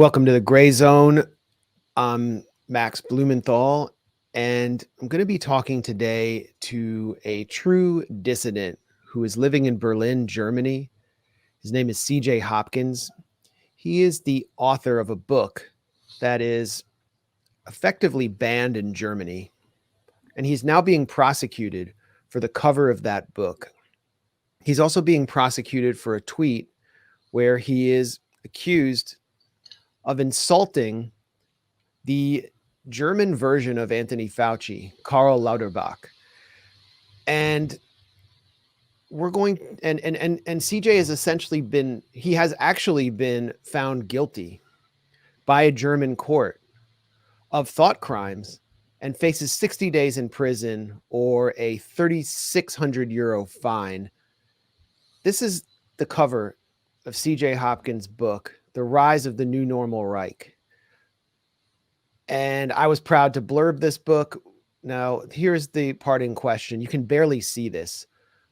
Welcome to the Grayzone. I'm Max Blumenthal, and I'm going to be talking today to a true dissident who is living in Berlin, Germany. His name is CJ Hopkins. He is the author of a book that is effectively banned in Germany, and he's now being prosecuted for the cover of that book. He's also being prosecuted for a tweet where he is accused of insulting the German version of Anthony Fauci, Karl Lauterbach. And we're going and CJ has essentially been actually been found guilty by a German court of thought crimes and faces 60 days in prison or a 3,600 euro fine. This is the cover of CJ Hopkins' book, The Rise of the New Normal Reich. And I was proud to blurb this book. Now, here's the part in question. You can barely see this,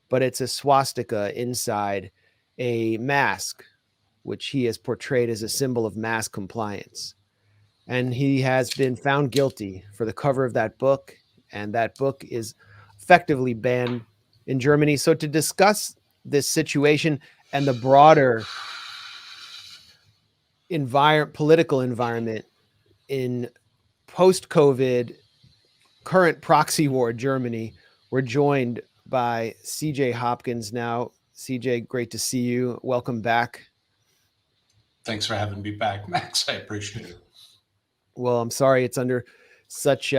but it's a swastika inside a mask, which he has portrayed as a symbol of mass compliance. And he has been found guilty for the cover of that book, and that book is effectively banned in Germany. So to discuss this situation and the broader political environment in post-COVID, current proxy war Germany, we're joined by CJ Hopkins now. CJ, great to see you. Welcome back. Thanks for having me back, Max. I appreciate it. Well, I'm sorry it's under such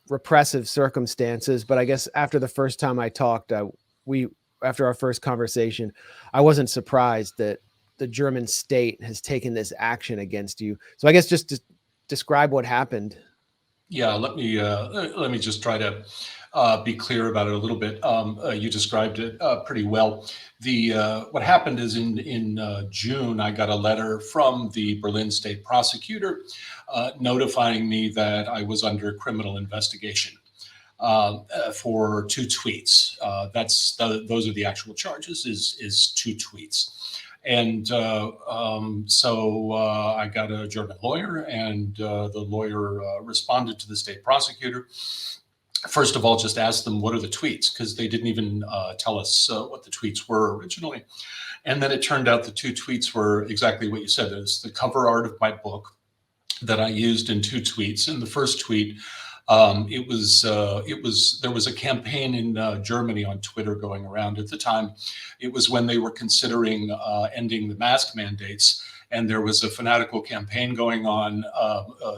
repressive circumstances, but I guess after the first time I talked, after our first conversation, I wasn't surprised that the German state has taken this action against you. So I guess just to describe what happened. Yeah, let me just try to be clear about it a little bit. You described it pretty well. What happened is in June, I got a letter from the Berlin state prosecutor notifying me that I was under criminal investigation for 2 tweets. Those are the actual charges. Is 2 tweets. And so I got a German lawyer, and the lawyer responded to the state prosecutor. First of all, just asked them, what are the tweets? Because they didn't even tell us what the tweets were originally. And then it turned out the 2 tweets were exactly what you said. It's the cover art of my book that I used in 2 tweets. In the first tweet, there was a campaign in Germany on Twitter going around at the time. It was when they were considering ending the mask mandates, and there was a fanatical campaign going on.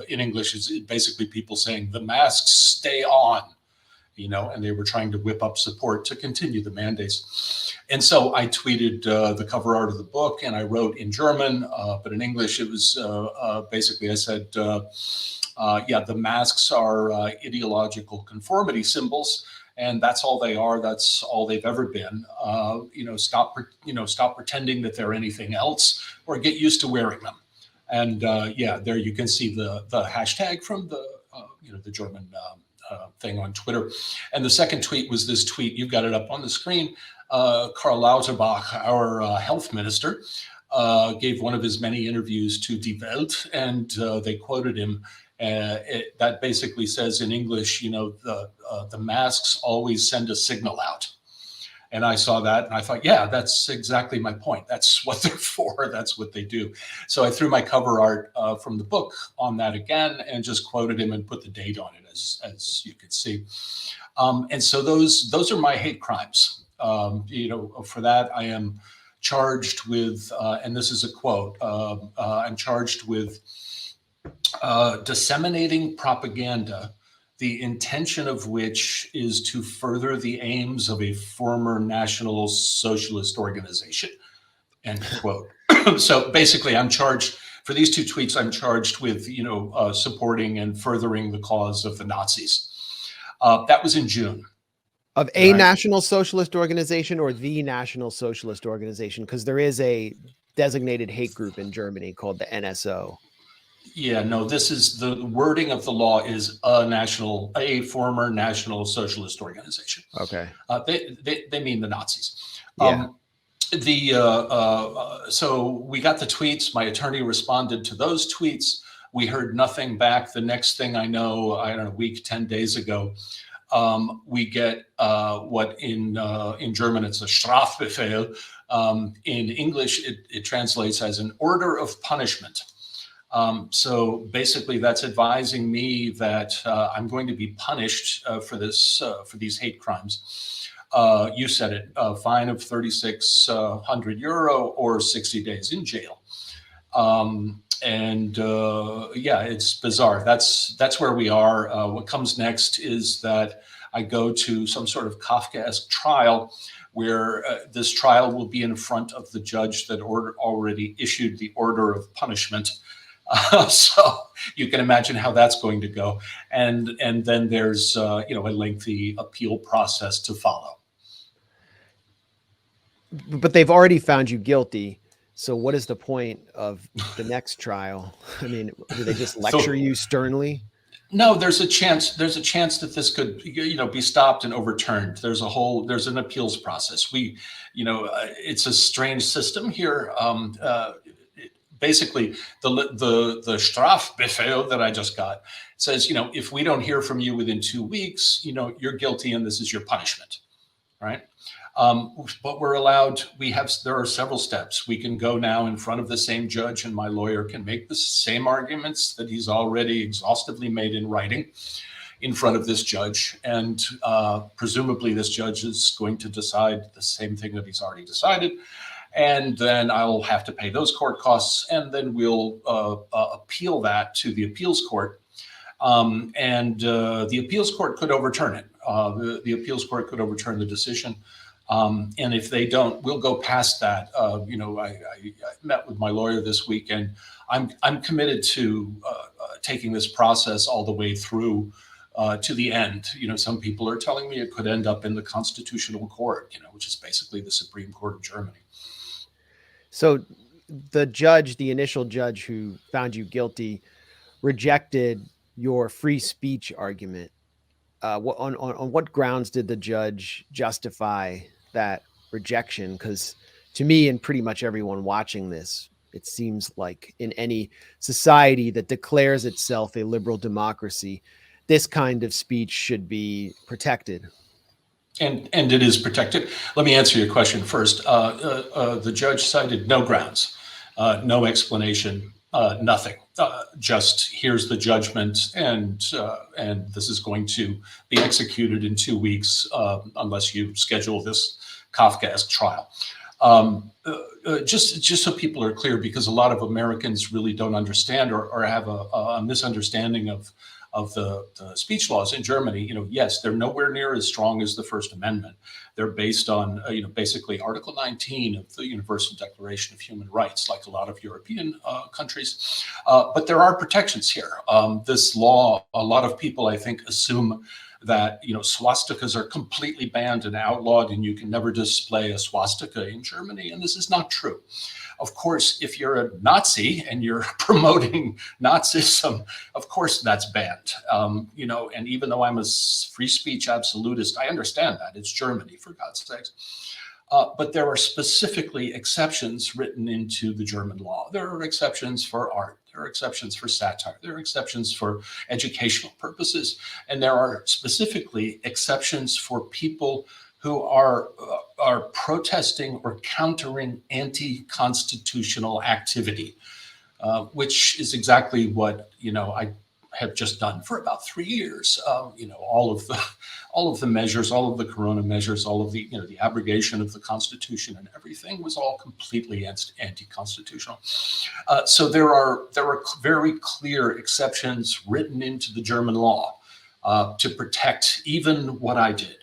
In English, it's basically people saying the masks stay on, and they were trying to whip up support to continue the mandates. And so I tweeted the cover art of the book, and I wrote in German, but in English it was basically, I said, the masks are ideological conformity symbols, and that's all they are. That's all they've ever been. Stop pretending that they're anything else, or get used to wearing them. And there you can see the hashtag from the German thing on Twitter. And the second tweet was this tweet. You've got it up on the screen. Karl Lauterbach, our health minister, gave one of his many interviews to Die Welt, and they quoted him. That basically says in English, the masks always send a signal out. And I saw that and I thought, yeah, that's exactly my point. That's what they're for. That's what they do. So I threw my cover art from the book on that again and just quoted him and put the date on it, as you can see. And so those are my hate crimes. For that I am charged with, and this is a quote, I'm charged with disseminating propaganda, the intention of which is to further the aims of a former National Socialist organization, end quote. So basically I'm charged, for these 2 tweets, I'm charged with, supporting and furthering the cause of the Nazis. That was in June. Of a National Socialist organization or the National Socialist organization? Because there is a designated hate group in Germany called the NSO. Yeah, no, this is the wording of the law is a former National Socialist organization. Okay. They mean the Nazis. Yeah. So we got the tweets. My attorney responded to those tweets. We heard nothing back. The next thing I know, I don't know, a week, 10 days ago, we get what in German it's a Strafbefehl. In English, it translates as an order of punishment. So basically, that's advising me that I'm going to be punished for these hate crimes. You said it, a fine of 3,600 euro or 60 days in jail. Yeah, it's bizarre. That's where we are. What comes next is that I go to some sort of Kafkaesque trial, where this trial will be in front of the judge that already issued the order of punishment. So you can imagine how that's going to go, and then there's a lengthy appeal process to follow. But they've already found you guilty. So what is the point of the next trial? I mean, do they just lecture you sternly? No, there's a chance that this could be stopped and overturned. There's an appeals process. It's a strange system here. Basically, the Strafbefehl that I just got says, if we don't hear from you within 2 weeks, you're guilty and this is your punishment, right? But we're allowed, there are several steps. We can go now in front of the same judge, and my lawyer can make the same arguments that he's already exhaustively made in writing in front of this judge. And presumably this judge is going to decide the same thing that he's already decided. And then I'll have to pay those court costs, and then we'll appeal that to the appeals court. The appeals court could overturn it. The appeals court could overturn the decision. And if they don't, we'll go past that. I met with my lawyer this week, and I'm committed to taking this process all the way through to the end. Some people are telling me it could end up in the Constitutional Court, which is basically the Supreme Court of Germany. So the initial judge who found you guilty, rejected your free speech argument. On what grounds did the judge justify that rejection? Because to me, and pretty much everyone watching this, it seems like in any society that declares itself a liberal democracy, this kind of speech should be protected. And it is protected. Let me answer your question first. The judge cited no grounds, no explanation, nothing. Just here's the judgment, and this is going to be executed in 2 weeks unless you schedule this Kafkaesque trial. Just so people are clear, because a lot of Americans really don't understand or have a misunderstanding of the speech laws in Germany. Yes, they're nowhere near as strong as the First Amendment. They're based on, basically Article 19 of the Universal Declaration of Human Rights, like a lot of European countries. But there are protections here. This law, a lot of people, I think, assume that, swastikas are completely banned and outlawed, and you can never display a swastika in Germany. And this is not true. Of course, if you're a Nazi and you're promoting Nazism, of course that's banned. And even though I'm a free speech absolutist, I understand that. It's Germany, for God's sakes. But there are specifically exceptions written into the German law. There are exceptions for art. There are exceptions for satire. There are exceptions for educational purposes. And there are specifically exceptions for people who are protesting or countering anti-constitutional activity, which is exactly what I have just done for about 3 years. All of the measures, all of the Corona measures, all of the the abrogation of the Constitution and everything was all completely anti-constitutional. So there are very clear exceptions written into the German law to protect even what I did.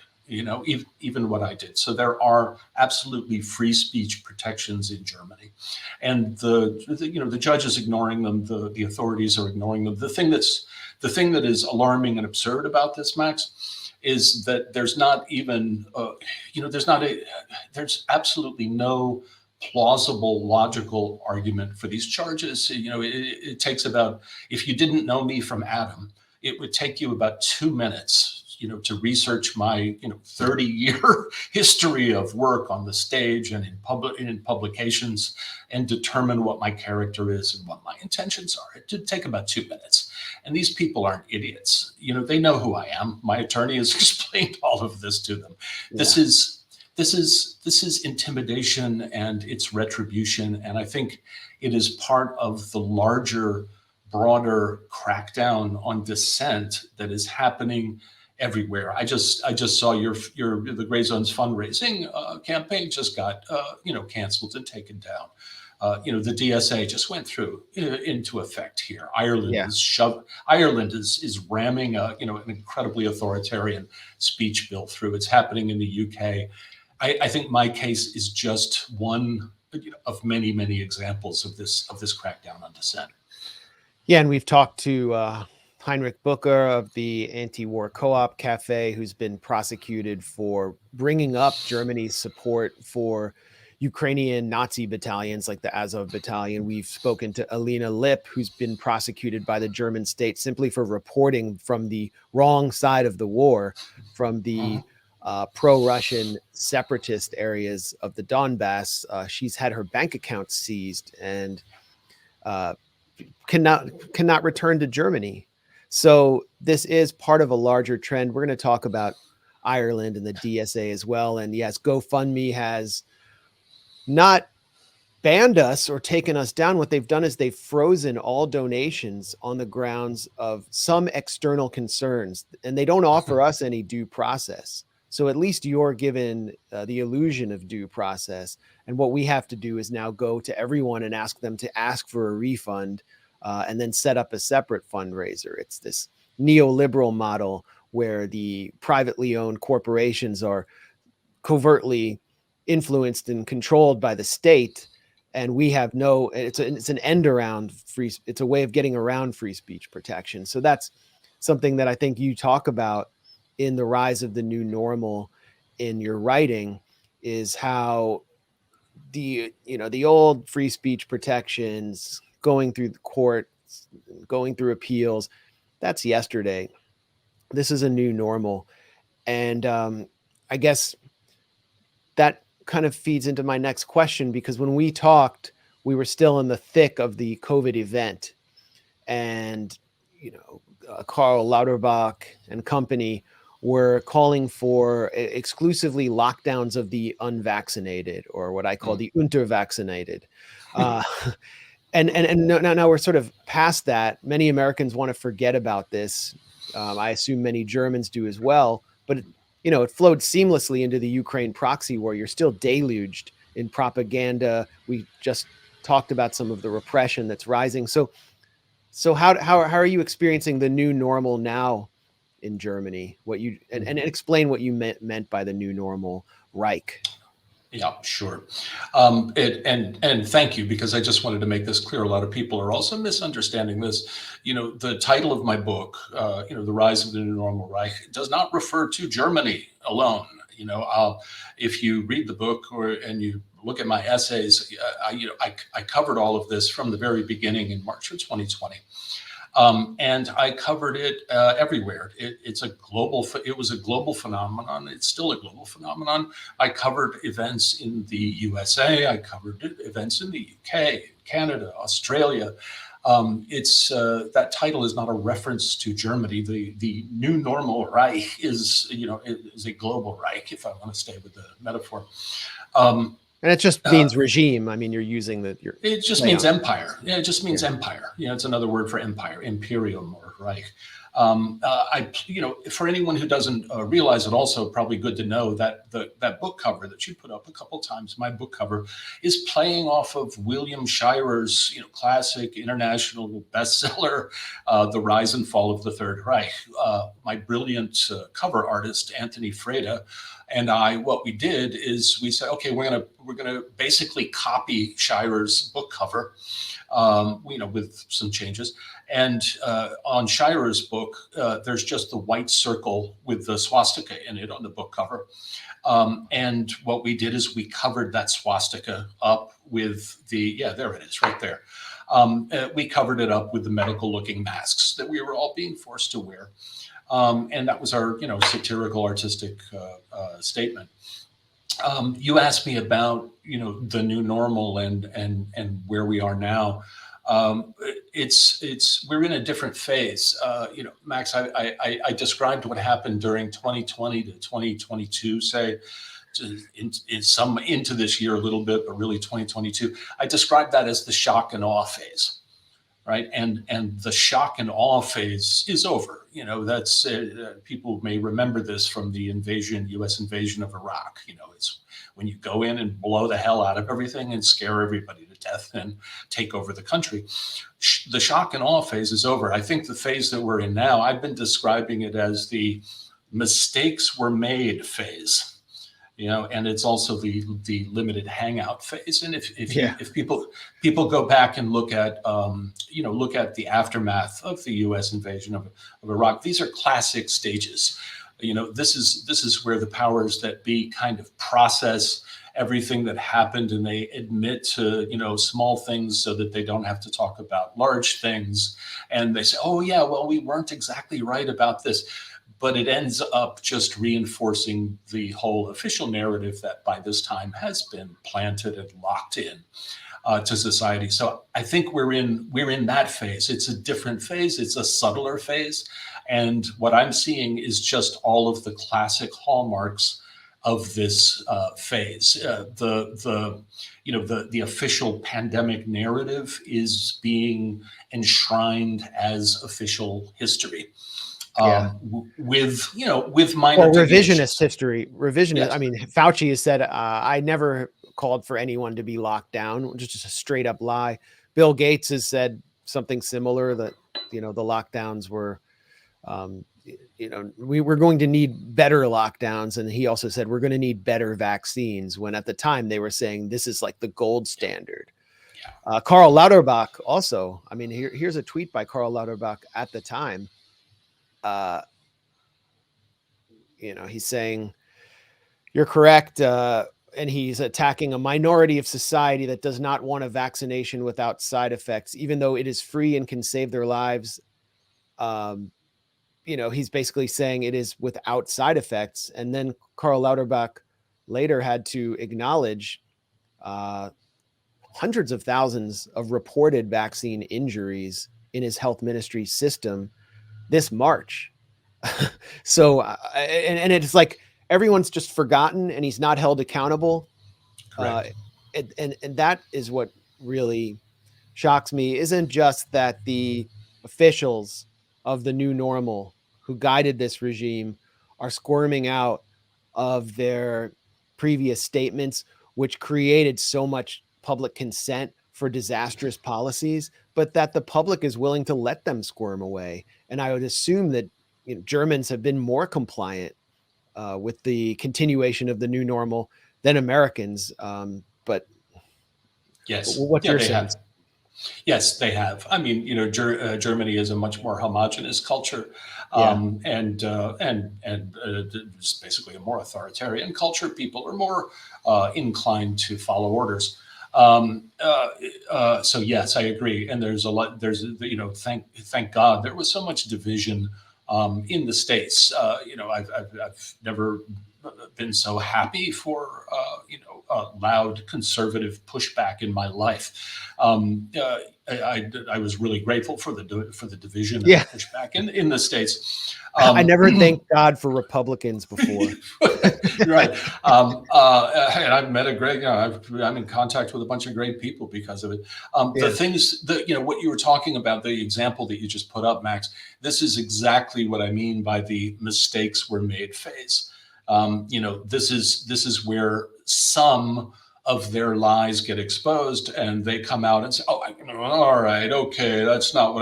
Even what I did. So there are absolutely free speech protections in Germany, and the judge is ignoring them. The authorities are ignoring them. The thing that is alarming and absurd about this, Max, is that there's not even there's absolutely no plausible, logical argument for these charges. It takes about, if you didn't know me from Adam, it would take you about 2 minutes, to research my 30-year history of work on the stage and in publications and determine what my character is and what my intentions are. It did take about 2 minutes. And these people aren't idiots. They know who I am. My attorney has explained all of this to them. Yeah. This is intimidation and it's retribution. And I think it is part of the larger, broader crackdown on dissent that is happening everywhere. I just saw the Grayzone's fundraising campaign just got canceled and taken down. The DSA just went through into effect here. Ireland is ramming an incredibly authoritarian speech bill through. It's happening in the UK. I think my case is just one of many, many examples of this crackdown on dissent. Yeah, and we've talked to Heinrich Booker of the Anti-War Co-op Cafe, who's been prosecuted for bringing up Germany's support for Ukrainian Nazi battalions like the Azov battalion. We've spoken to Alina Lipp, who's been prosecuted by the German state simply for reporting from the wrong side of the war, from the pro-Russian separatist areas of the Donbass. She's had her bank account seized and cannot return to Germany. So this is part of a larger trend. We're going to talk about Ireland and the DSA as well. And yes, GoFundMe has not banned us or taken us down. What they've done is they've frozen all donations on the grounds of some external concerns, and they don't offer us any due process. So at least you're given the illusion of due process. And what we have to do is now go to everyone and ask them to ask for a refund and then set up a separate fundraiser. It's this neoliberal model where the privately owned corporations are covertly influenced and controlled by the state, and we have it's an end around it's a way of getting around free speech protection. So that's something that I think you talk about in The Rise of the New Normal in your writing, is how the old free speech protections going through the courts, going through appeals, that's yesterday. This is a new normal. And I guess that kind of feeds into my next question, because when we talked, we were still in the thick of the COVID event, and Karl Lauterbach and company were calling for exclusively lockdowns of the unvaccinated, or what I call the untervaccinated. And now we're sort of past that. Many Americans want to forget about this. I assume many Germans do as well, but it flowed seamlessly into the Ukraine proxy war. You're still deluged in propaganda. We just talked about some of the repression that's rising. So how are you experiencing the new normal now in Germany? And explain what you meant by the new normal Reich. Yeah, sure. And thank you, because I just wanted to make this clear. A lot of people are also misunderstanding this. The title of my book, The Rise of the New Normal Reich, does not refer to Germany alone. If you read the book and you look at my essays, I covered all of this from the very beginning in March of 2020. And I covered it everywhere. It was a global phenomenon. It's still a global phenomenon. I covered events in the USA. I covered events in the UK, Canada, Australia. That title is not a reference to Germany. The new normal Reich is a global Reich, if I want to stay with the metaphor. And it just means regime. I mean, you're using it just means empire. Yeah, it just means empire. It's another word for empire, imperium or Reich. For anyone who doesn't realize it, also probably good to know that that book cover that you put up a couple times, my book cover, is playing off of William Shirer's classic international bestseller, The Rise and Fall of the Third Reich. My brilliant cover artist, Anthony Freda, and I, what we did is we said, okay, we're gonna basically copy Shirer's book cover, with some changes. And on Shirer's book, there's just the white circle with the swastika in it on the book cover. And what we did is we covered that swastika up with there it is, right there. We covered it up with the medical-looking masks that we were all being forced to wear. And that was our, satirical artistic statement. You asked me about, the new normal and where we are now. We're in a different phase. Max, I described what happened during 2020 to 2022, say, in some into this year a little bit, but really 2022. I described that as the shock and awe phase, right? And the shock and awe phase is over. That's people may remember this from the U.S. invasion of Iraq. It's when you go in and blow the hell out of everything and scare everybody to death and take over the country. The shock and awe phase is over. I think the phase that we're in now, I've been describing it as the mistakes were made phase. And it's also the limited hangout phase. And if people go back and look at the aftermath of the U.S. invasion of Iraq, these are classic stages. This is where the powers that be kind of process everything that happened, and they admit to small things so that they don't have to talk about large things. And they say, oh yeah, well, we weren't exactly right about this. But it ends up just reinforcing the whole official narrative that by this time has been planted and locked in to society. So I think we're in that phase. It's a different phase. It's a subtler phase. And what I'm seeing is just all of the classic hallmarks of this phase. The official pandemic narrative is being enshrined as official history. With minor revisionist history. Yes. I mean, Fauci has said, I never called for anyone to be locked down, which is just a straight up lie. Bill Gates has said something similar, that, the lockdowns were, we're going to need better lockdowns. And he also said, we're going to need better vaccines, when at the time they were saying this is like the gold standard. Karl Lauterbach also, I mean, here's a tweet by Karl Lauterbach at the time. He's saying, you're correct. And he's attacking a minority of society that does not want a vaccination without side effects, even though it is free and can save their lives. He's basically saying it is without side effects. And then Karl Lauterbach later had to acknowledge hundreds of thousands of reported vaccine injuries in his health ministry system this March. So, and it's like everyone's just forgotten, and he's not held accountable. And that is what really shocks me. Isn't just that the officials of the new normal who guided this regime are squirming out of their previous statements, which created so much public consent for disastrous policies, but that the public is willing to let them squirm away. And I would assume that Germans have been more compliant with the continuation of the new normal than Americans. But yes, what's your sense? Yes, they have. I mean, Germany is a much more homogenous culture, and it's basically a more authoritarian culture. People are more inclined to follow orders. So yes, I agree. And there's a lot. Thank God there was so much division in the States. I've never been so happy for loud conservative pushback in my life. I was really grateful for the division and the pushback in the States. I never thanked God for Republicans before. Right. And I've met I'm in contact with a bunch of great people because of it. The things that, what you were talking about, the example that you just put up, Max, this is exactly what I mean by the mistakes were made phase. This is where some of their lies get exposed, and they come out and say, "Oh, all right, okay, that's not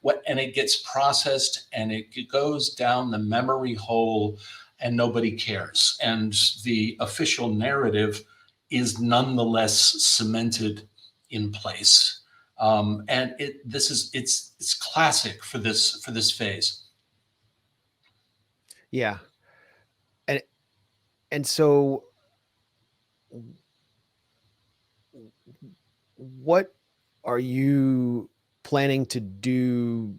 what." And it gets processed, and it goes down the memory hole, and nobody cares. And the official narrative is nonetheless cemented in place. And it's classic for this phase. Yeah. And so what are you planning to do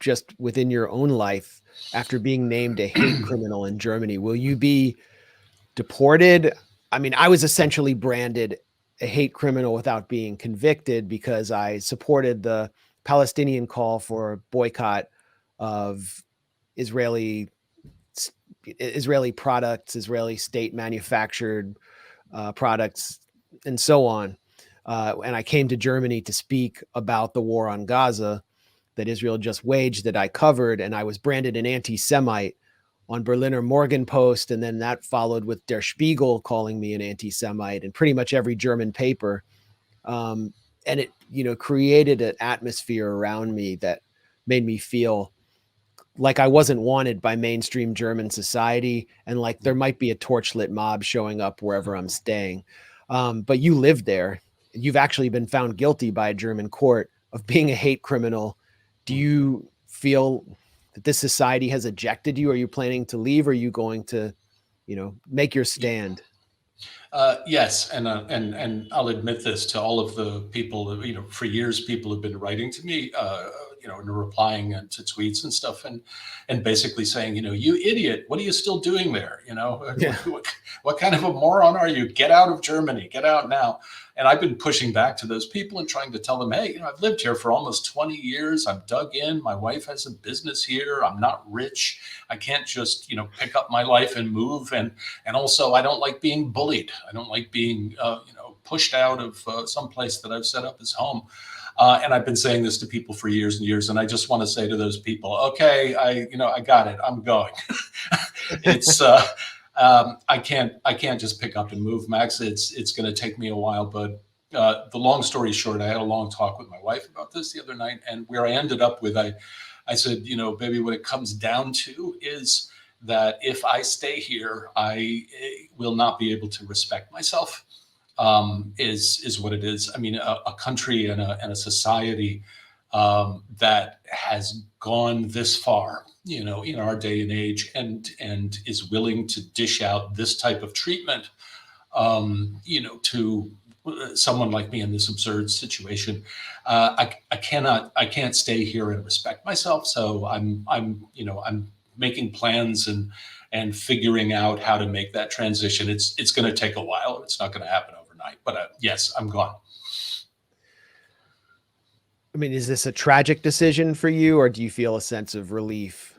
just within your own life after being named a hate criminal in Germany? Will you be deported? I mean, I was essentially branded a hate criminal without being convicted because I supported the Palestinian call for boycott of Israeli products, Israeli state manufactured products, and so on. And I came to Germany to speak about the war on Gaza that Israel just waged, that I covered, and I was branded an anti-Semite on Berliner Morgenpost, and then that followed with Der Spiegel calling me an anti-Semite, and pretty much every German paper. And it, created an atmosphere around me that made me feel like I wasn't wanted by mainstream German society, and like there might be a torchlit mob showing up wherever I'm staying. But you live there. You've actually been found guilty by a German court of being a hate criminal. Do you feel that this society has ejected you? Are you planning to leave? Or are you going to, make your stand? Yes, and I'll admit this to all of the people that, for years people have been writing to me, and replying to tweets and stuff, and basically saying, you idiot, what are you still doing there? Yeah. What kind of a moron are you? Get out of Germany, get out now. And I've been pushing back to those people and trying to tell them, hey, I've lived here for almost 20 years. I'm dug in. My wife has a business here. I'm not rich. I can't just, pick up my life and move. And also, I don't like being bullied. I don't like being, pushed out of some place that I've set up as home. And I've been saying this to people for years and years. And I just want to say to those people, okay, I got it. I'm going. It's, I can't just pick up and move, Max. It's going to take me a while, but the long story short, I had a long talk with my wife about this the other night, and where I ended up with, I said, baby, what it comes down to is that if I stay here, I will not be able to respect myself. Is what it is. I mean, a country and a society that has gone this far, in our day and age, and is willing to dish out this type of treatment, to someone like me in this absurd situation. I can't stay here and respect myself. So I'm making plans and figuring out how to make that transition. It's going to take a while. It's not going to happen overnight, but yes, I'm gone. I mean, is this a tragic decision for you, or do you feel a sense of relief?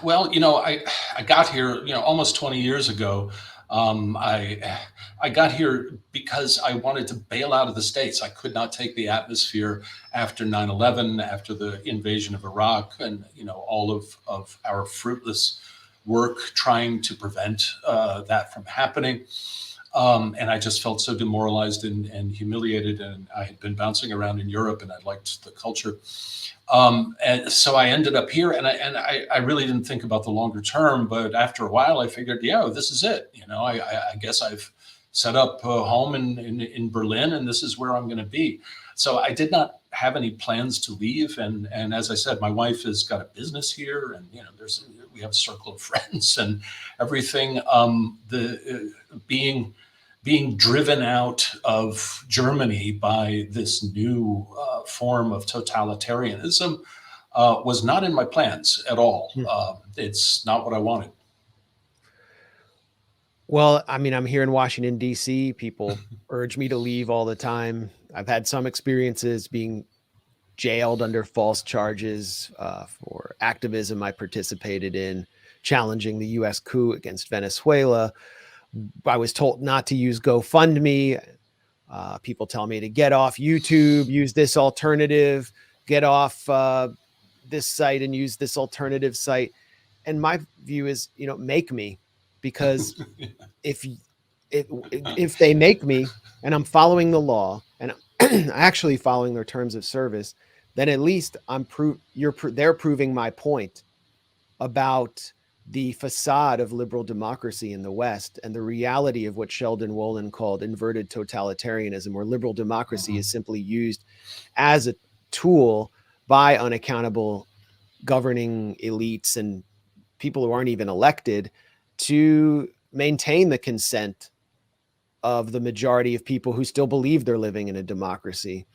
Well, I got here, almost 20 years ago. I got here because I wanted to bail out of the States. I could not take the atmosphere after 9/11, after the invasion of Iraq, and all of our fruitless work trying to prevent that from happening. And I just felt so demoralized and humiliated. And I had been bouncing around in Europe, and I liked the culture. And so I ended up here, and I really didn't think about the longer term. But after a while, I figured, yeah, this is it. I guess I've set up a home in Berlin, and this is where I'm going to be. So I did not have any plans to leave. And as I said, my wife has got a business here, and we have a circle of friends and everything. Being driven out of Germany by this new form of totalitarianism was not in my plans at all. It's not what I wanted. Well, I mean, I'm here in Washington, D.C. People urge me to leave all the time. I've had some experiences being jailed under false charges for activism I participated in, challenging the U.S. coup against Venezuela. I was told not to use GoFundMe. People tell me to get off YouTube, use this alternative, get off this site and use this alternative site. And my view is, make me, because if they make me and I'm following the law and I'm actually following their terms of service, then at least they're proving my point about the facade of liberal democracy in the West and the reality of what Sheldon Wolin called inverted totalitarianism, where liberal democracy is simply used as a tool by unaccountable governing elites and people who aren't even elected to maintain the consent of the majority of people who still believe they're living in a democracy.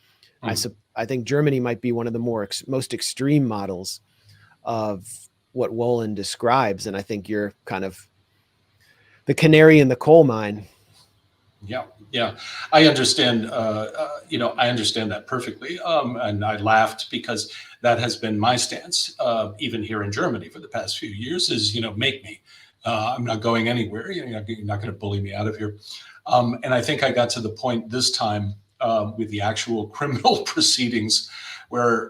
I think Germany might be one of the most extreme models of what Wolin describes, and I think you're kind of the canary in the coal mine. Yeah, I understand. I understand that perfectly, and I laughed because that has been my stance, even here in Germany for the past few years. Is make me. I'm not going anywhere. You're not going to bully me out of here. And I think I got to the point this time with the actual criminal proceedings, where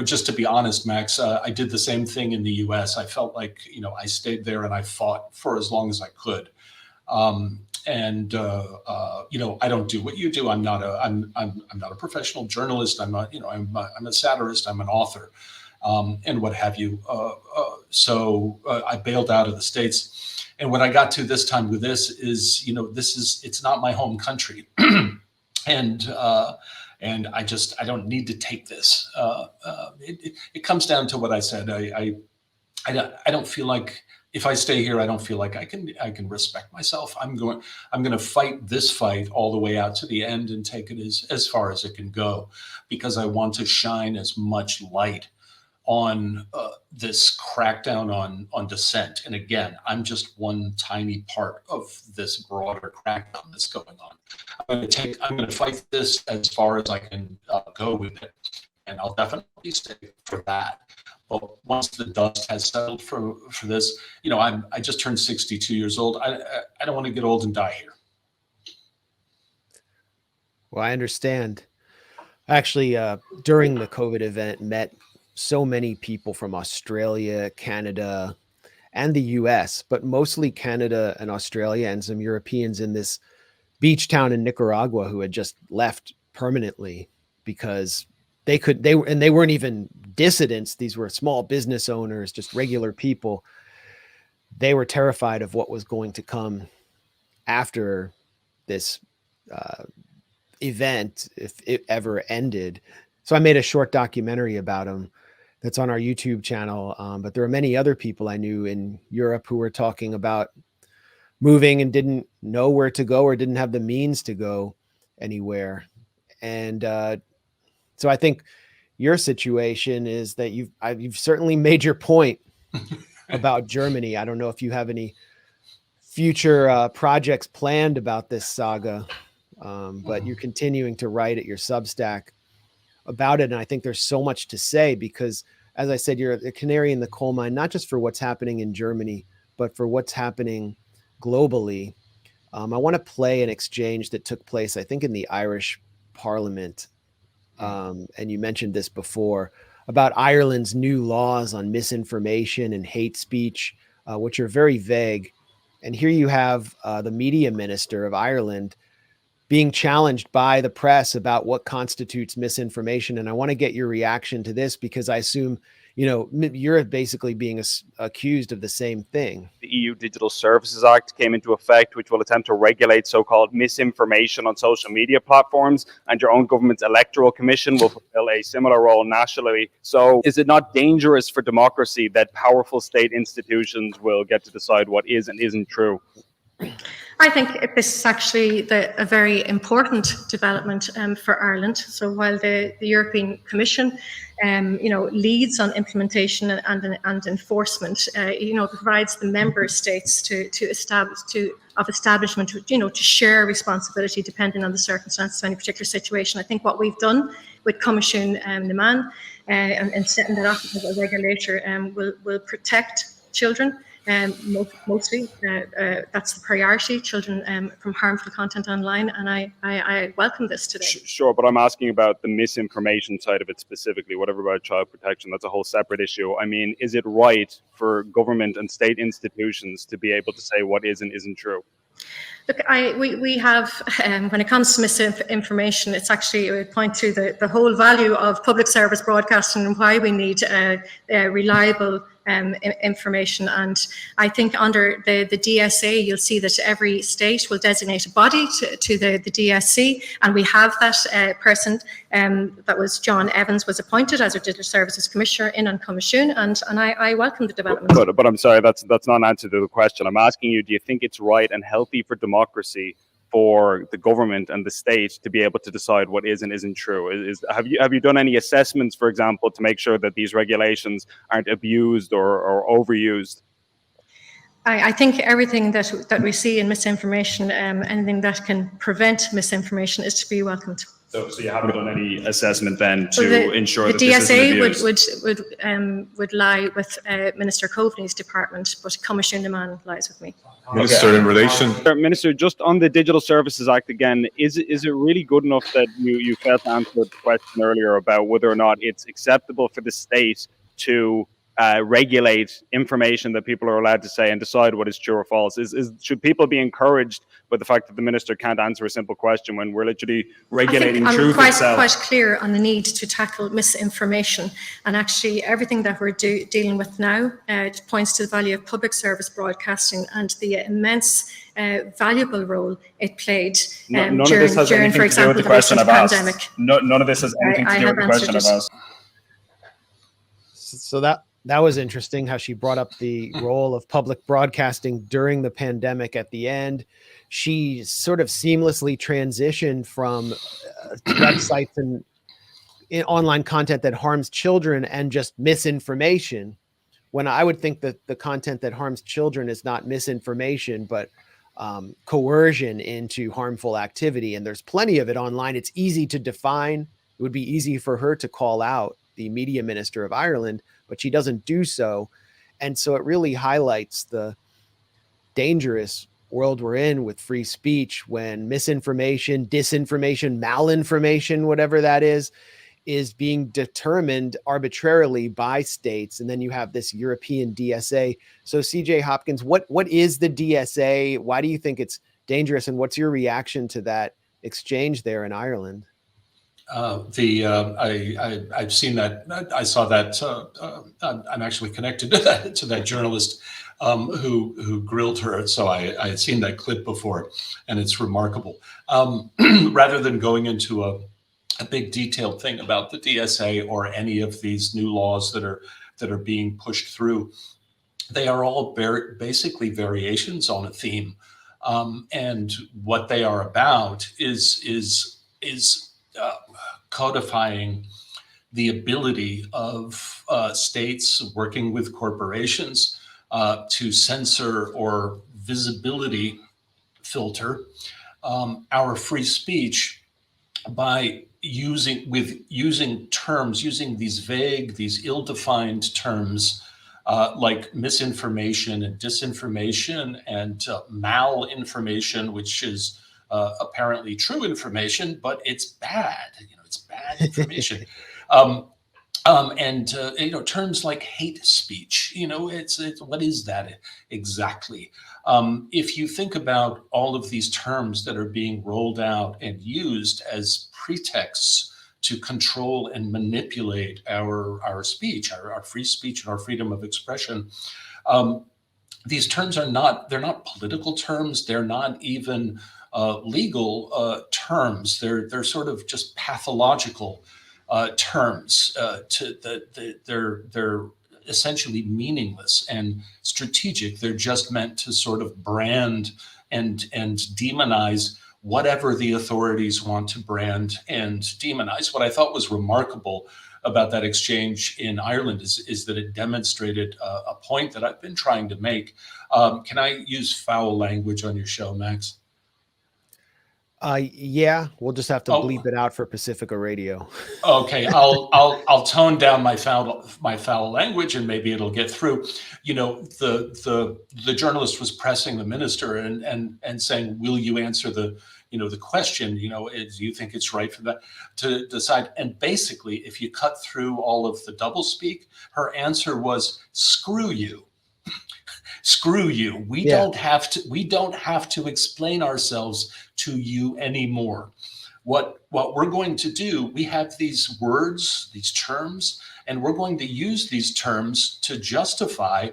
just to be honest, Max, I did the same thing in the U.S. I felt like I stayed there and I fought for as long as I could. I don't do what you do. I'm not a professional journalist. I'm a satirist. I'm an author, and what have you. So I bailed out of the States, and what I got to this time with this is, it's not my home country, and I don't need to take this. It comes down to what I said. I don't feel like, if I stay here, I don't feel like I can respect myself. I'm going to fight this fight all the way out to the end and take it as far as it can go, because I want to shine as much light on this crackdown on dissent. And again, I'm just one tiny part of this broader crackdown that's going on. I'm going to fight this as far as I can go with it, and I'll definitely stay for that. But once the dust has settled for this, I just turned 62 years old. I don't want to get old and die here. Well, I understand. Actually, during the COVID event, met so many people from Australia, Canada, and the US, but mostly Canada and Australia, and some Europeans in this beach town in Nicaragua who had just left permanently because they weren't even dissidents. These were small business owners, just regular people. They were terrified of what was going to come after this event, if it ever ended. So I made a short documentary about them that's on our YouTube channel. But there are many other people I knew in Europe who were talking about moving and didn't know where to go or didn't have the means to go anywhere. And so I think your situation is that you've certainly made your point about Germany. I don't know if you have any future projects planned about this saga, but you're continuing to write at your Substack about it. And I think there's so much to say because, as I said, you're a canary in the coal mine, not just for what's happening in Germany, but for what's happening globally. I want to play an exchange that took place, I think, in the Irish Parliament. And you mentioned this before about Ireland's new laws on misinformation and hate speech, which are very vague. And here you have the media minister of Ireland being challenged by the press about what constitutes misinformation. And I want to get your reaction to this because I assume, you're basically being accused of the same thing. The EU Digital Services Act came into effect, which will attempt to regulate so-called misinformation on social media platforms, and your own government's electoral commission will fulfill a similar role nationally. So is it not dangerous for democracy that powerful state institutions will get to decide what is and isn't true? I think this is actually a very important development for Ireland. So while the European Commission, leads on implementation and enforcement, provides the member states to establishment, to share responsibility depending on the circumstances of any particular situation. I think what we've done with Comisiún na Meán and setting that up as a regulator will protect children. Mostly, that's the priority, children from harmful content online, and I welcome this today. Sure, but I'm asking about the misinformation side of it specifically, whatever about child protection, that's a whole separate issue. I mean, is it right for government and state institutions to be able to say what is and isn't true? Look, we have, when it comes to misinformation, it's actually, it would point to the whole value of public service broadcasting and why we need reliable information. And I think under the DSA, you'll see that every state will designate a body to the DSC, and we have that person, that was John Evans, was appointed as our Digital Services Commissioner in on Comisiún, and I welcome the development. But I'm sorry, that's not an answer to the question. I'm asking you, do you think it's right and healthy for democracy for the government and the state to be able to decide what is and isn't true? Have you done any assessments, for example, to make sure that these regulations aren't abused or overused? I think everything that we see in misinformation, anything that can prevent misinformation, is to be welcomed. So you haven't done any assessment then to ensure that this isn't abused? The DSA would lie with Minister Coveney's department, but Commission Demand lies with me. Minister, in relation... Minister, just on the Digital Services Act again, is it really good enough that you failed to answer the question earlier about whether or not it's acceptable for the state to regulate information that people are allowed to say and decide what is true or false? Should people be encouraged by the fact that the minister can't answer a simple question when we're literally regulating truth itself? I'm quite clear on the need to tackle misinformation, and actually everything that we're dealing with now points to the value of public service broadcasting and the immense valuable role it played none of this has anything to do with the question I've asked. None of this has anything to do with the question I've asked. So that was interesting how she brought up the role of public broadcasting during the pandemic at the end. She sort of seamlessly transitioned from websites and online content that harms children and just misinformation, when I would think that the content that harms children is not misinformation, but coercion into harmful activity. And there's plenty of it online. It's easy to define. It would be easy for her to call out the media minister of Ireland, but she doesn't do so. And so it really highlights the dangerous world we're in with free speech, when misinformation, disinformation, malinformation, whatever that is being determined arbitrarily by states. And then you have this European DSA. So CJ Hopkins, what is the DSA? Why do you think it's dangerous? And what's your reaction to that exchange there in Ireland? I've seen that. I saw that. I'm actually connected to that journalist who grilled her. So I had seen that clip before, and it's remarkable. Rather than going into a big detailed thing about the DSA or any of these new laws that are being pushed through, they are all basically variations on a theme, and what they are about is codifying the ability of states working with corporations to censor or visibility filter our free speech by using these vague, these ill-defined terms like misinformation and disinformation and malinformation, which is apparently true information, but it's bad. It's bad information. And terms like hate speech. It's what is that exactly? If you think about all of these terms that are being rolled out and used as pretexts to control and manipulate our speech, our free speech and our freedom of expression, these terms they're not political terms. They're not even legal terms. They're sort of just pathological terms. They're essentially meaningless and strategic. They're just meant to sort of brand and demonize whatever the authorities want to brand and demonize. What I thought was remarkable about that exchange in Ireland is that it demonstrated a point that I've been trying to make. Can I use foul language on your show, Max? Yeah, we'll just have to bleep it out for Pacifica Radio. Okay, I'll tone down my foul language, and maybe it'll get through. The journalist was pressing the minister and saying, "Will you answer the question? Do you think it's right for that to decide?" And basically, if you cut through all of the doublespeak, her answer was, "Screw you." Screw you. We don't have to explain ourselves to you anymore. What we're going to do, we have these words, these terms, and we're going to use these terms to justify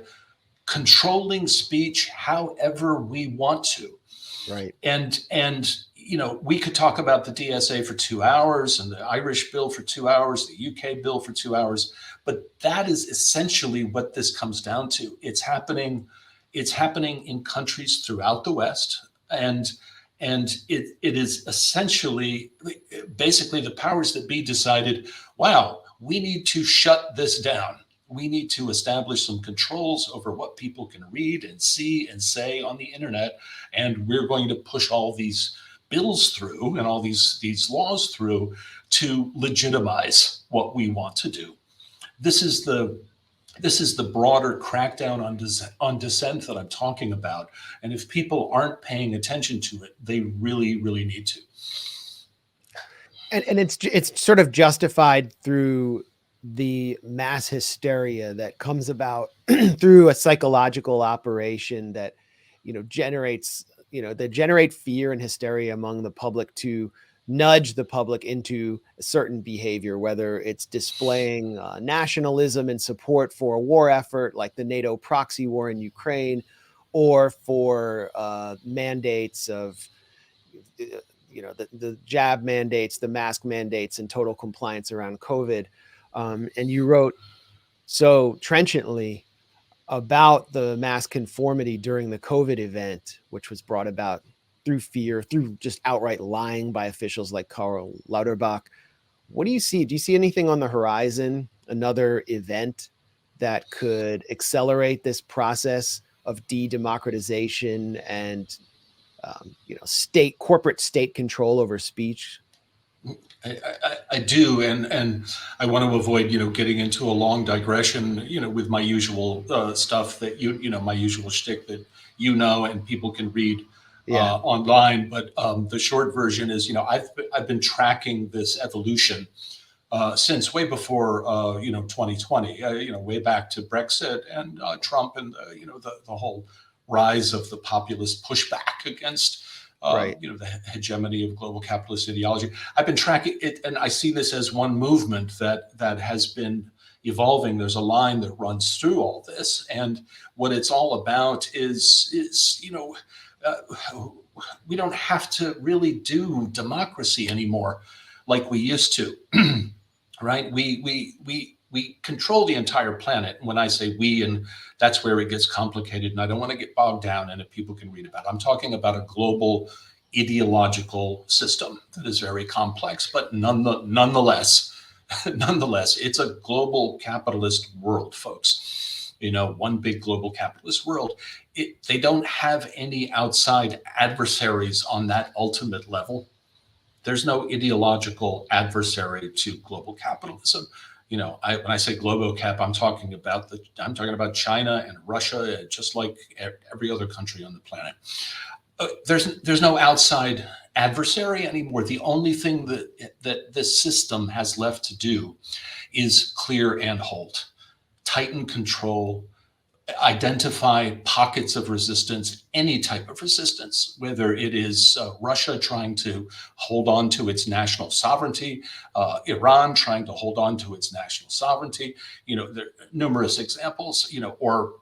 controlling speech however we want to. Right. And we could talk about the DSA for 2 hours and the Irish bill for 2 hours, the UK bill for 2 hours, but that is essentially what this comes down to. It's happening in countries throughout the West, and And it is essentially, basically the powers that be decided, wow, we need to shut this down. We need to establish some controls over what people can read and see and say on the internet. And we're going to push all these bills through and all these laws through to legitimize what we want to do. This is the broader crackdown on dissent that I'm talking about. And if people aren't paying attention to it, they really, really need to. And it's sort of justified through the mass hysteria that comes about through a psychological operation that, generates, they generate fear and hysteria among the public to nudge the public into a certain behavior, whether it's displaying nationalism and support for a war effort like the NATO proxy war in Ukraine, or for mandates of, the jab mandates, the mask mandates, and total compliance around COVID. And you wrote so trenchantly about the mass conformity during the COVID event, which was brought about through fear, through just outright lying by officials like Karl Lusterbach. What do you see? Do you see anything on the horizon, another event that could accelerate this process of de-democratization and corporate state control over speech? I do, and I want to avoid, getting into a long digression, with my usual stuff that my usual shtick that and people can read online. But the short version is, I've been tracking this evolution since way before 2020, way back to Brexit and Trump and the whole rise of the populist pushback against the hegemony of global capitalist ideology. I've been tracking it, and I see this as one movement that has been evolving. There's a line that runs through all this, and what it's all about is we don't have to really do democracy anymore like we used to, right? We control the entire planet. When I say we, and that's where it gets complicated, and I don't want to get bogged down in it. People can read about it. I'm talking about a global ideological system that is very complex, but nonetheless, it's a global capitalist world, folks. One big global capitalist world. They don't have any outside adversaries on that ultimate level. There's no ideological adversary to global capitalism. When I say global cap, I'm talking about China and Russia, just like every other country on the planet. There's no outside adversary anymore. The only thing that this system has left to do is clear and hold, tighten control, identify pockets of resistance, any type of resistance, whether it is Russia trying to hold on to its national sovereignty, Iran trying to hold on to its national sovereignty. There are numerous examples, or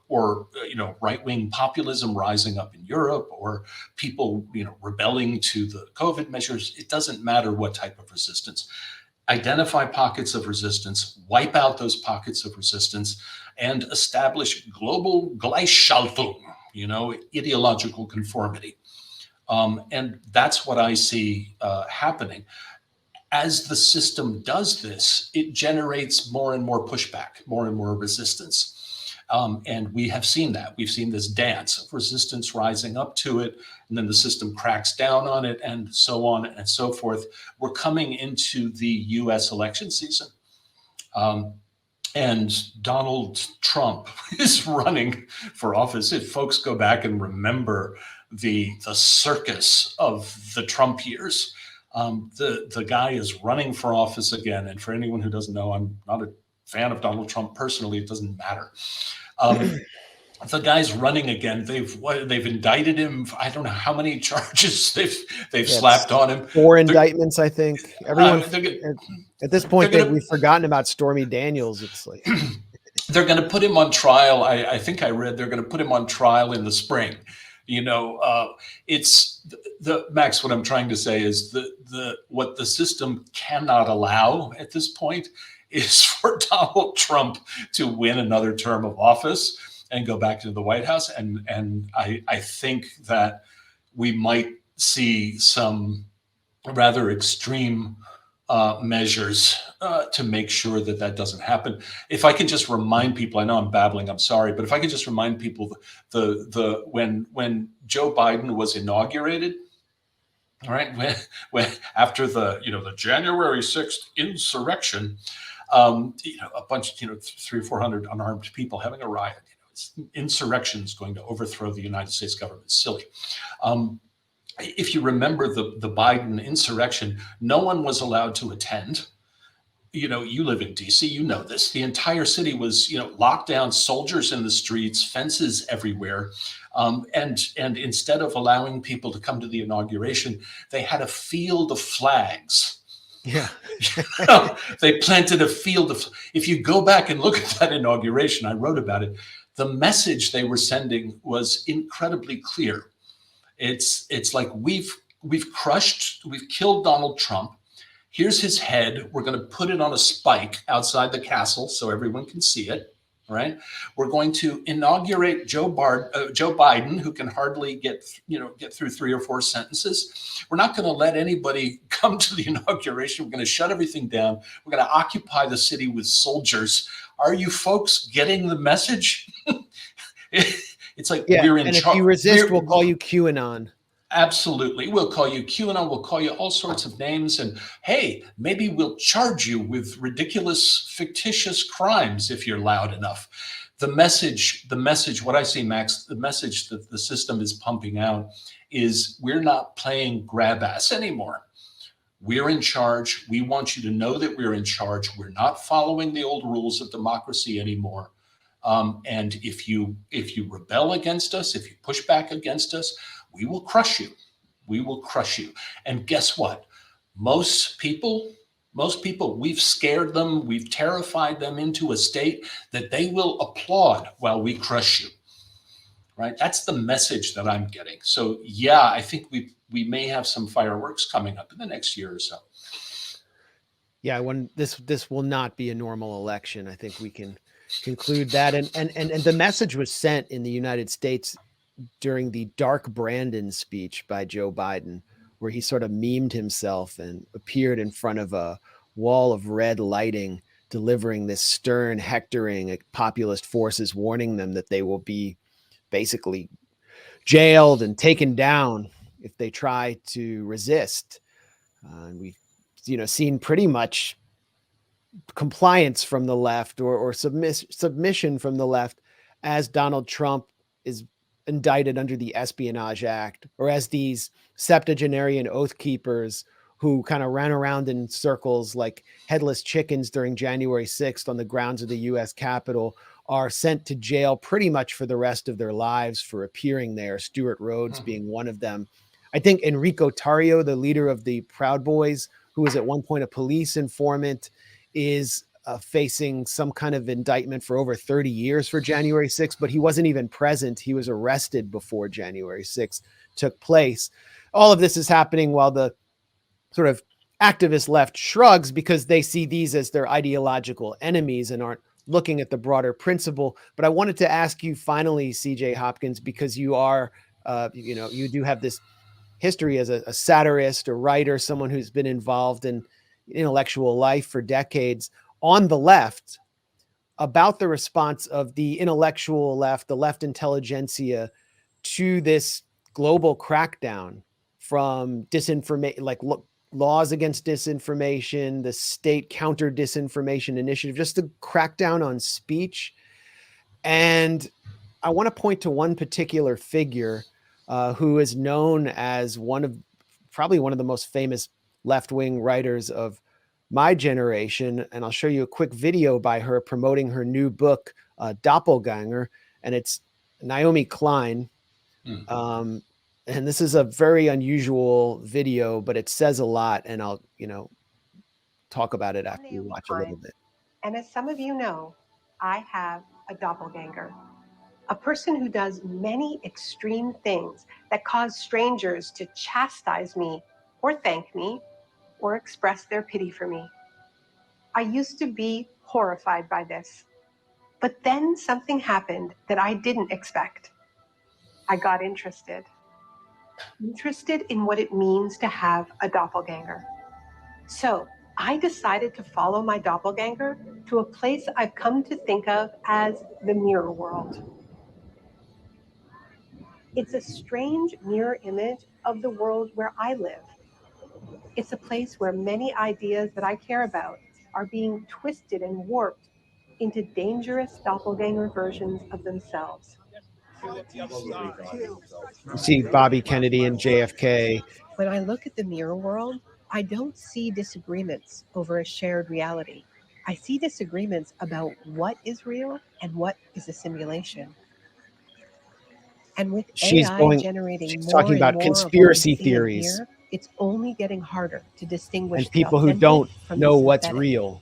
right-wing populism rising up in Europe, or people, rebelling to the COVID measures. It doesn't matter what type of resistance. Identify pockets of resistance, wipe out those pockets of resistance, and establish global Gleichschaltung, ideological conformity. And that's what I see happening. As the system does this, it generates more and more pushback, more and more resistance. And we have seen that. We've seen this dance of resistance rising up to it, and then the system cracks down on it, and so on and so forth. We're coming into the US election season. And Donald Trump is running for office. If folks go back and remember the circus of the Trump years, the guy is running for office again. And for anyone who doesn't know, I'm not a fan of Donald Trump personally. It doesn't matter. The guy's running again. They've indicted him. I don't know how many charges they've slapped on him. 4 indictments, I think. Everyone at this point, we've forgotten about Stormy Daniels. It's like they're going to put him on trial. I think I read they're going to put him on trial in the spring. It's the Max. What I'm trying to say is what the system cannot allow at this point is for Donald Trump to win another term of office and go back to the White House. And I think that we might see some rather extreme measures to make sure that that doesn't happen. If I could just remind people, I know I'm babbling, I'm sorry, but if I could just remind people, when Joe Biden was inaugurated, all right, when after the the January 6th insurrection, a bunch, 300 or 400 unarmed people having a riot. Insurrection is going to overthrow the United States government. Silly. If you remember the Biden insurrection, no one was allowed to attend. You live in DC, you know this. The entire city was, locked down, soldiers in the streets, fences everywhere. And instead of allowing people to come to the inauguration, they had a field of flags. Yeah. They planted a field of, if you go back and look at that inauguration, I wrote about it, the message they were sending was incredibly clear. It's like we've killed Donald Trump. Here's his head. We're going to put it on a spike outside the castle so everyone can see it. Right? We're going to inaugurate Joe Biden, who can hardly get through 3 or 4 sentences. We're not going to let anybody come to the inauguration. We're going to shut everything down. We're going to occupy the city with soldiers. Are you folks getting the message? It's like, we're in charge. And if you resist, we'll call you QAnon. Absolutely. We'll call you QAnon. We'll call you all sorts of names. And hey, maybe we'll charge you with ridiculous, fictitious crimes if you're loud enough. The message, what I see, Max, the message that the system is pumping out is we're not playing grab ass anymore. We're in charge. We want you to know that we're in charge. We're not following the old rules of democracy anymore. And if you rebel against us, if you push back against us, we will crush you. We will crush you. And guess what? Most people, we've scared them. We've terrified them into a state that they will applaud while we crush you. Right? That's the message that I'm getting. So yeah, I think we may have some fireworks coming up in the next year or so. Yeah, this will not be a normal election. I think we can conclude that. And the message was sent in the United States during the Dark Brandon speech by Joe Biden, where he sort of memed himself and appeared in front of a wall of red lighting, delivering this stern hectoring at populist forces, warning them that they will be basically jailed and taken down if they try to resist. And we've seen pretty much compliance from the left or submission from the left as Donald Trump is indicted under the Espionage Act, or as these septuagenarian oath keepers who kind of ran around in circles like headless chickens during January 6th on the grounds of the U.S. Capitol are sent to jail pretty much for the rest of their lives for appearing there, Stuart Rhodes being one of them. I think Enrico Tarrio, the leader of the Proud Boys, who was at one point a police informant, is facing some kind of indictment for over 30 years for January 6th, but he wasn't even present. He was arrested before January 6th took place. All of this is happening while the sort of activist left shrugs because they see these as their ideological enemies and aren't looking at the broader principle. But I wanted to ask you finally, CJ Hopkins, because you are, you do have this history as a satirist, a writer, someone who's been involved in intellectual life for decades on the left, about the response of the intellectual left, the left intelligentsia, to this global crackdown from disinformation, like laws against disinformation, the state counter disinformation initiative, just the crackdown on speech. And I want to point to one particular figure who is known as probably one of the most famous left-wing writers of my generation. And I'll show you a quick video by her promoting her new book, Doppelganger, and it's Naomi Klein. And this is a very unusual video, but it says a lot, and I'll, talk about it after you watch a little bit. And as some of you know, I have a doppelganger, a person who does many extreme things that cause strangers to chastise me or thank me or express their pity for me. I used to be horrified by this, but then something happened that I didn't expect. I got interested. interested in what it means to have a doppelganger. So I decided to follow my doppelganger to a place I've come to think of as the mirror world. It's a strange mirror image of the world where I live. It's a place where many ideas that I care about are being twisted and warped into dangerous doppelganger versions of themselves. You see Bobby Kennedy and JFK. When I look at the mirror world, I don't see disagreements over a shared reality. I see disagreements about what is real and what is a simulation. And with She's AI generating she's more talking and about more of what we conspiracy see and theories hear, it's only getting harder to distinguish and the people who authentic don't from the know what's synthetic. real.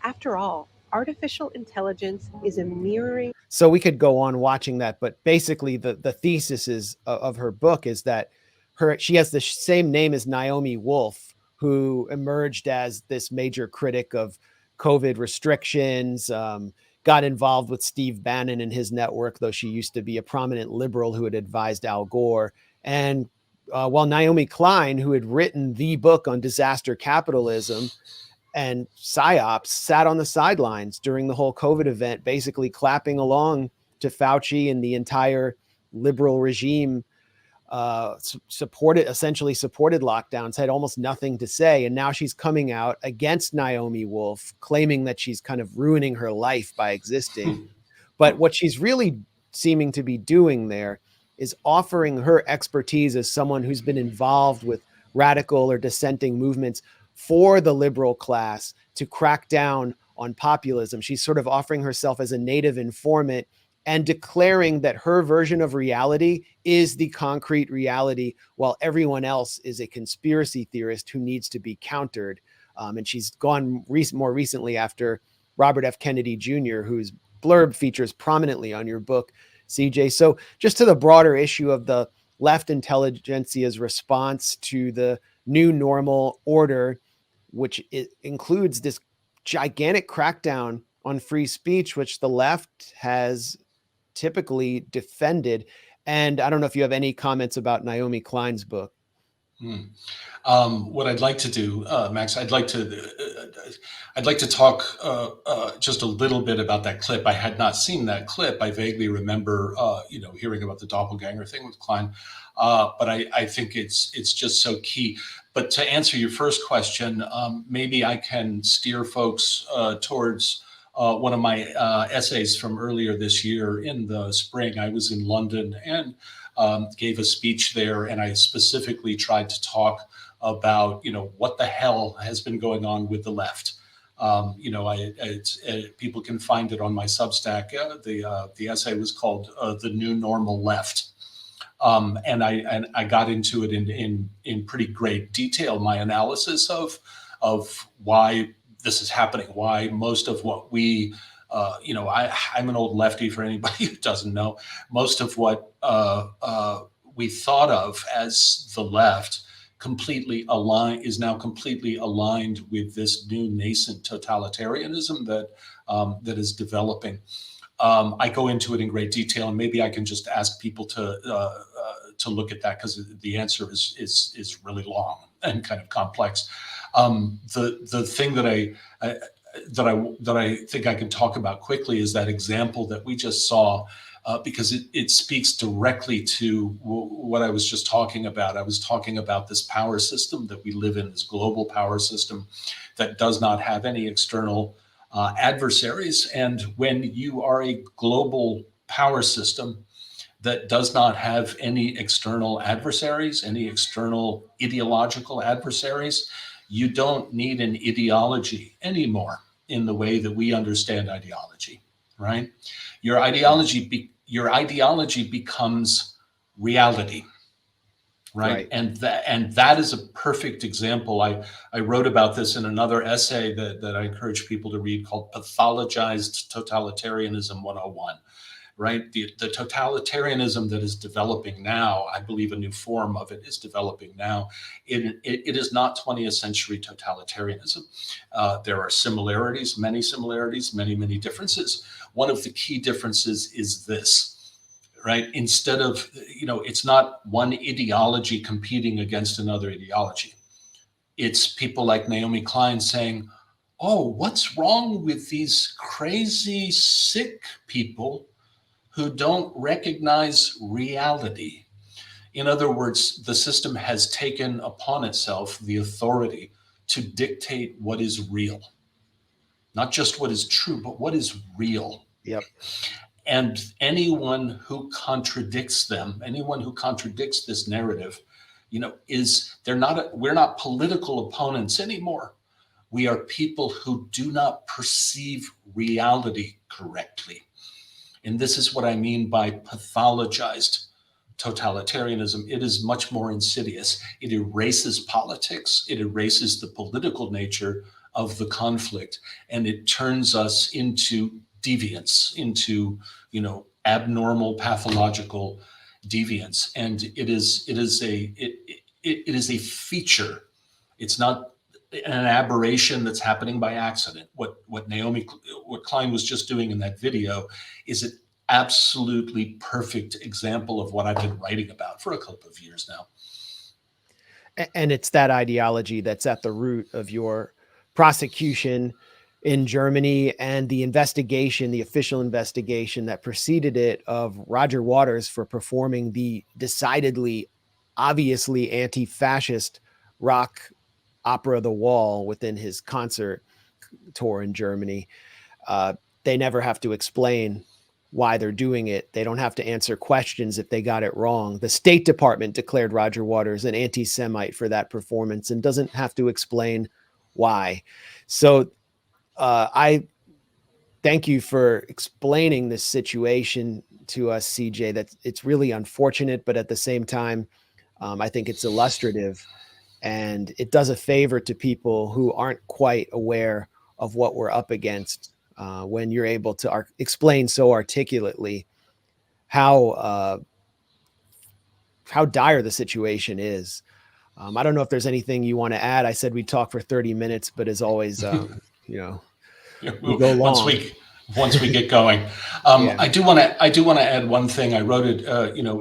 After all, artificial intelligence is a mirroring. So we could go on watching that, but basically the thesis of her book is that she has the same name as Naomi Wolf, who emerged as this major critic of COVID restrictions, got involved with Steve Bannon and his network, though she used to be a prominent liberal who had advised Al Gore. And while Naomi Klein, who had written the book on disaster capitalism and PSYOPs, sat on the sidelines during the whole COVID event, basically clapping along to Fauci and the entire liberal regime, essentially supported lockdowns, had almost nothing to say. And now she's coming out against Naomi Wolf, claiming that she's kind of ruining her life by existing. But what she's really seeming to be doing there is offering her expertise as someone who's been involved with radical or dissenting movements for the liberal class to crack down on populism. She's sort of offering herself as a native informant and declaring that her version of reality is the concrete reality, while everyone else is a conspiracy theorist who needs to be countered. And she's gone more recently after Robert F. Kennedy Jr., whose blurb features prominently on your book, CJ. So just to the broader issue of the left intelligentsia's response to the new normal order, which includes this gigantic crackdown on free speech, which the left has typically defended. And I don't know if you have any comments about Naomi Klein's book. What I'd like to do, Max, I'd like to talk just a little bit about that clip. I had not seen that clip. I vaguely remember, hearing about the doppelganger thing with Klein, but I think it's just so key. But to answer your first question, maybe I can steer folks towards one of my essays from earlier this year in the spring. I was in London and gave a speech there, and I specifically tried to talk about, what the hell has been going on with the left. People can find it on my Substack. The essay was called "The New Normal Left," and I got into it in pretty great detail. My analysis of why this is happening, why most of what we I'm an old lefty for anybody who doesn't know. Most of what we thought of as the left is now completely aligned with this new nascent totalitarianism that is developing. I go into it in great detail, and maybe I can just ask people to look at that, because the answer is really long and kind of complex. The thing that I think I can talk about quickly is that example that we just saw, because it speaks directly to what I was just talking about. I was talking about this power system that we live in, this global power system that does not have any external adversaries. And when you are a global power system that does not have any external adversaries, any external ideological adversaries, you don't need an ideology anymore in the way that we understand ideology, right? Your ideology becomes reality, right? And that is a perfect example. I wrote about this in another essay that I encourage people to read, called "Pathologized Totalitarianism 101." Right? The totalitarianism that is developing now, I believe a new form of it is developing now. It is not 20th century totalitarianism. There are similarities, many, many differences. One of the key differences is this. right? Instead of, it's not one ideology competing against another ideology. It's people like Naomi Klein saying, oh, what's wrong with these crazy, sick people who don't recognize reality? In other words, the system has taken upon itself the authority to dictate what is real. Not just what is true, but what is real. Yep. And anyone who contradicts them, anyone who contradicts this narrative, we're not political opponents anymore. We are people who do not perceive reality correctly. And this is what I mean by pathologized totalitarianism. It is much more insidious. It erases politics. It erases the political nature of the conflict, and it turns us into deviants, into abnormal pathological deviance. And it is a feature. It's not an aberration that's happening by accident. What Klein was just doing in that video is an absolutely perfect example of what I've been writing about for a couple of years now. And it's that ideology that's at the root of your prosecution in Germany and the investigation, the official investigation that preceded it of Roger Waters for performing the decidedly, obviously anti-fascist rock opera The Wall within his concert tour in Germany. They never have to explain why they're doing it. They don't have to answer questions if they got it wrong. The State Department declared Roger Waters an anti-Semite for that performance and doesn't have to explain why. So I thank you for explaining this situation to us, CJ. That it's really unfortunate, but at the same time, I think it's illustrative, and it does a favor to people who aren't quite aware of what we're up against when you're able to explain so articulately how dire the situation is. I don't know if there's anything you want to add. I said we'd talk for 30 minutes, but as always, we go long. Once we get going, Yeah. I do want to add one thing. I wrote it,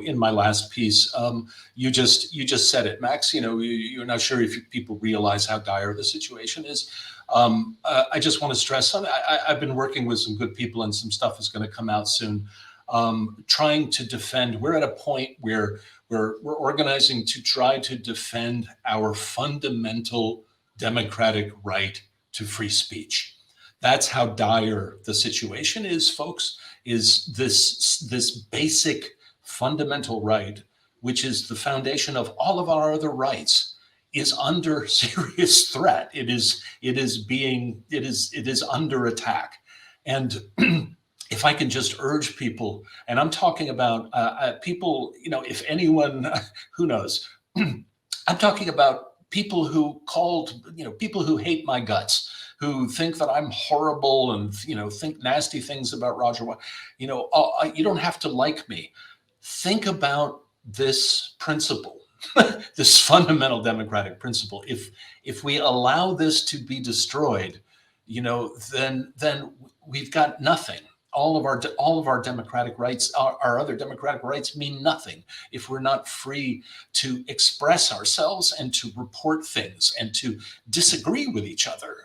in my last piece. You just said it, Max. You're not sure if people realize how dire the situation is. I just want to stress something. I've been working with some good people, and some stuff is going to come out soon. Trying to defend. We're at a point where we're organizing to try to defend our fundamental democratic right to free speech. That's how dire the situation is, folks, is this basic fundamental right, which is the foundation of all of our other rights, is under serious threat. It is under attack. And if I can just urge people, and I'm talking about people, if anyone, who knows, I'm talking about people who people who hate my guts, who think that I'm horrible and, think nasty things about Roger. You don't have to like me. Think about this principle, this fundamental democratic principle. If we allow this to be destroyed, then we've got nothing. All of our democratic rights, our other democratic rights, mean nothing if we're not free to express ourselves and to report things and to disagree with each other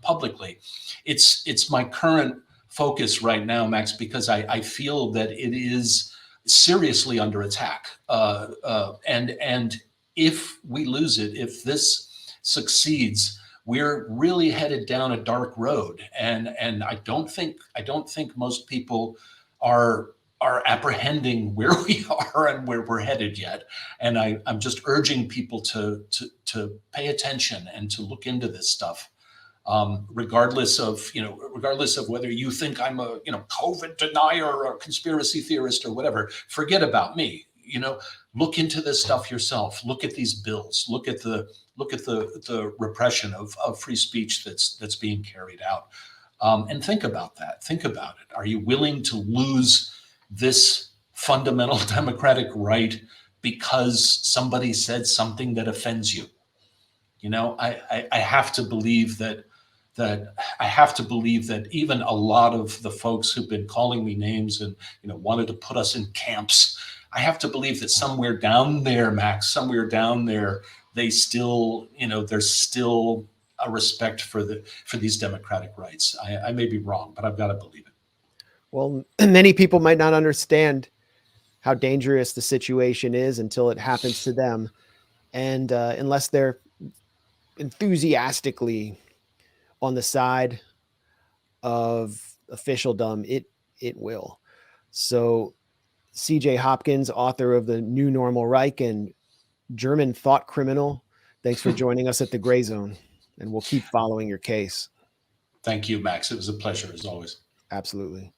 publicly. It's my current focus right now, Max, because I feel that it is seriously under attack. And if we lose it, if this succeeds, we're really headed down a dark road, and I don't think most people are apprehending where we are and where we're headed yet. And I'm just urging people to pay attention and to look into this stuff, regardless of whether you think I'm a COVID denier or a conspiracy theorist or whatever. Forget about me. Look into this stuff yourself. Look at these bills. Look at the repression of free speech that's being carried out, and think about that. Think about it. Are you willing to lose this fundamental democratic right because somebody said something that offends you? I have to believe that that I have to believe that even a lot of the folks who've been calling me names and, wanted to put us in camps, I have to believe that somewhere down there, Max, somewhere down there, they still, there's still a respect for these democratic rights. I may be wrong, but I've got to believe it. Well, many people might not understand how dangerous the situation is until it happens to them. And unless they're enthusiastically on the side of officialdom, it will. So CJ Hopkins, author of The New Normal Reich and German thought criminal, thanks for joining us at the Grayzone, and we'll keep following your case. Thank you, Max. It was a pleasure as always. Absolutely.